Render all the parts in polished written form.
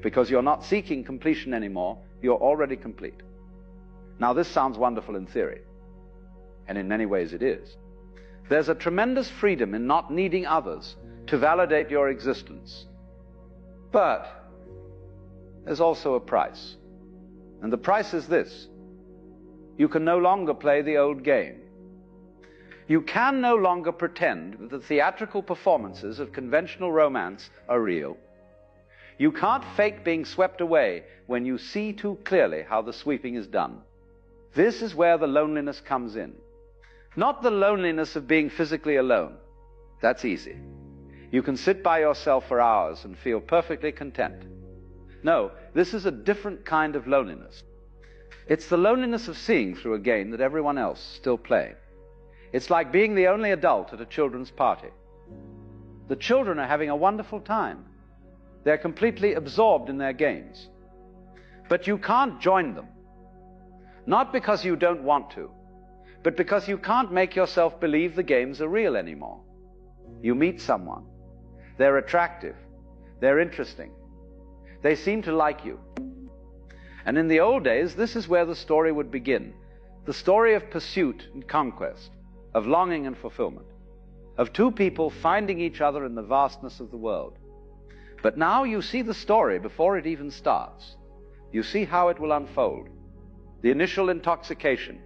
because you're not seeking completion anymore, you're already complete. Now, this sounds wonderful in theory, and in many ways it is. There's a tremendous freedom in not needing others to validate your existence. But there's also a price. And the price is this: you can no longer play the old game. You can no longer pretend that the theatrical performances of conventional romance are real. You can't fake being swept away when you see too clearly how the sweeping is done. This is where the loneliness comes in. Not the loneliness of being physically alone. That's easy. You can sit by yourself for hours and feel perfectly content. No, this is a different kind of loneliness. It's the loneliness of seeing through a game that everyone else is still playing. It's like being the only adult at a children's party. The children are having a wonderful time. They're completely absorbed in their games. But you can't join them. Not because you don't want to, but because you can't make yourself believe the games are real anymore. You meet someone. They're attractive. They're interesting. They seem to like you. And in the old days, this is where the story would begin. The story of pursuit and conquest, of longing and fulfillment, of two people finding each other in the vastness of the world. But now you see the story before it even starts. You see how it will unfold. The initial intoxication,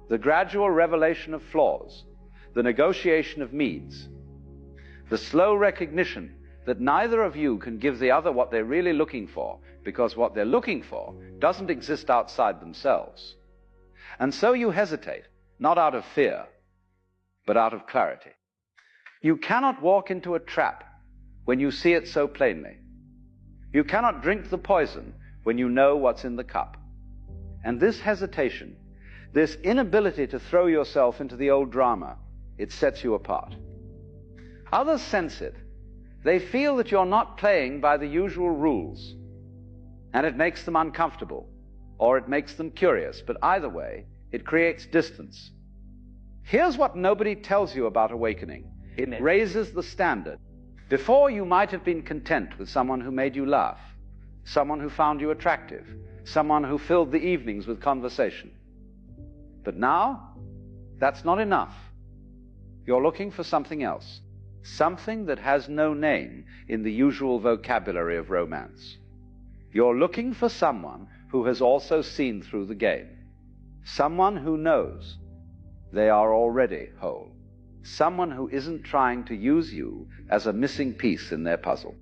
the gradual revelation of flaws, the negotiation of needs, the slow recognition that neither of you can give the other what they're really looking for, because what they're looking for doesn't exist outside themselves. And so you hesitate, not out of fear, but out of clarity. You cannot walk into a trap when you see it so plainly. You cannot drink the poison when you know what's in the cup. And this hesitation, this inability to throw yourself into the old drama, it sets you apart. Others sense it. They feel that you're not playing by the usual rules, and it makes them uncomfortable, or it makes them curious, but either way, it creates distance. Here's what nobody tells you about awakening. It raises the standard. Before, you might have been content with someone who made you laugh, someone who found you attractive, someone who filled the evenings with conversation. But now, that's not enough. You're looking for something else, something that has no name in the usual vocabulary of romance. You're looking for someone who has also seen through the game, someone who knows they are already whole, someone who isn't trying to use you as a missing piece in their puzzle.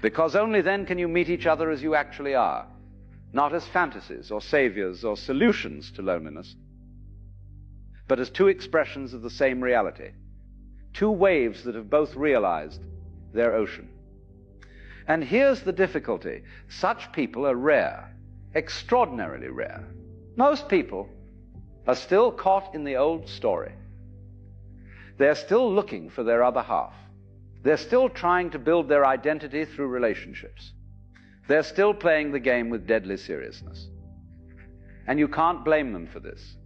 Because only then can you meet each other as you actually are, not as fantasies or saviors or solutions to loneliness, but as two expressions of the same reality, two waves that have both realized their ocean. And here's the difficulty. Such people are rare, extraordinarily rare. Most people are still caught in the old story. They're still looking for their other half. They're still trying to build their identity through relationships. They're still playing the game with deadly seriousness. And you can't blame them for this.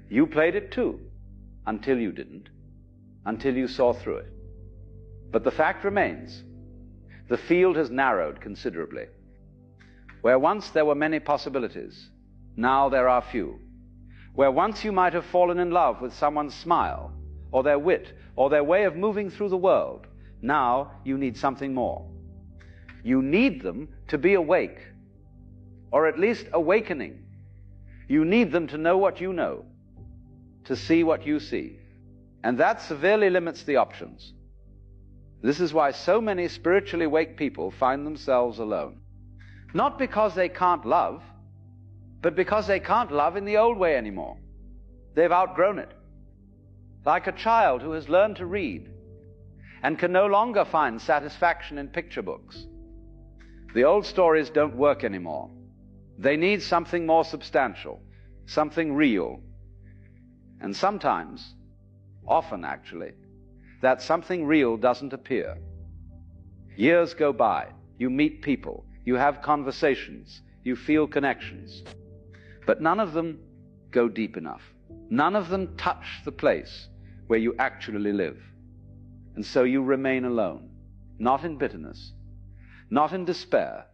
You played it too, until you didn't, until you saw through it. But the fact remains, the field has narrowed considerably. Where once there were many possibilities, now there are few. Where once you might have fallen in love with someone's smile, or their wit, or their way of moving through the world, now you need something more. You need them to be awake, or at least awakening. You need them to know what you know, to see what you see. And that severely limits the options. This is why so many spiritually awake people find themselves alone. Not because they can't love, but because they can't love in the old way anymore. They've outgrown it. Like a child who has learned to read and can no longer find satisfaction in picture books. The old stories don't work anymore. They need something more substantial, something real. And sometimes, often actually, that something real doesn't appear. Years go by, you meet people, you have conversations, you feel connections, but none of them go deep enough. None of them touch the place where you actually live. And so you remain alone, not in bitterness, not in despair,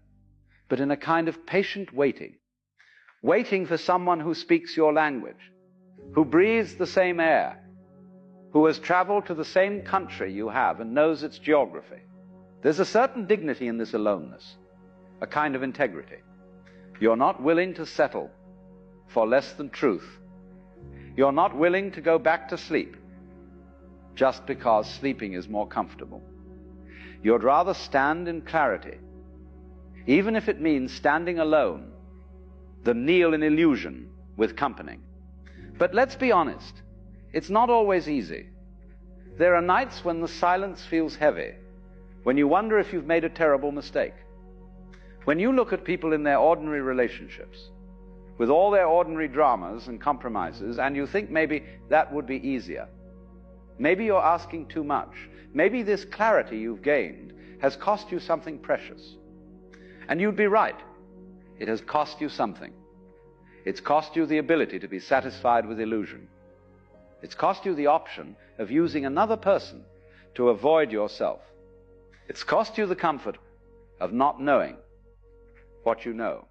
but in a kind of patient waiting. Waiting for someone who speaks your language, who breathes the same air, who has traveled to the same country you have and knows its geography. There's a certain dignity in this aloneness, a kind of integrity. You're not willing to settle for less than truth. You're not willing to go back to sleep just because sleeping is more comfortable. You'd rather stand in clarity, even if it means standing alone, than kneel in illusion with company. But let's be honest, it's not always easy. There are nights when the silence feels heavy, when you wonder if you've made a terrible mistake. When you look at people in their ordinary relationships, with all their ordinary dramas and compromises, and you think maybe that would be easier. Maybe you're asking too much. Maybe this clarity you've gained has cost you something precious. And you'd be right. It has cost you something. It's cost you the ability to be satisfied with illusion. It's cost you the option of using another person to avoid yourself. It's cost you the comfort of not knowing what you know.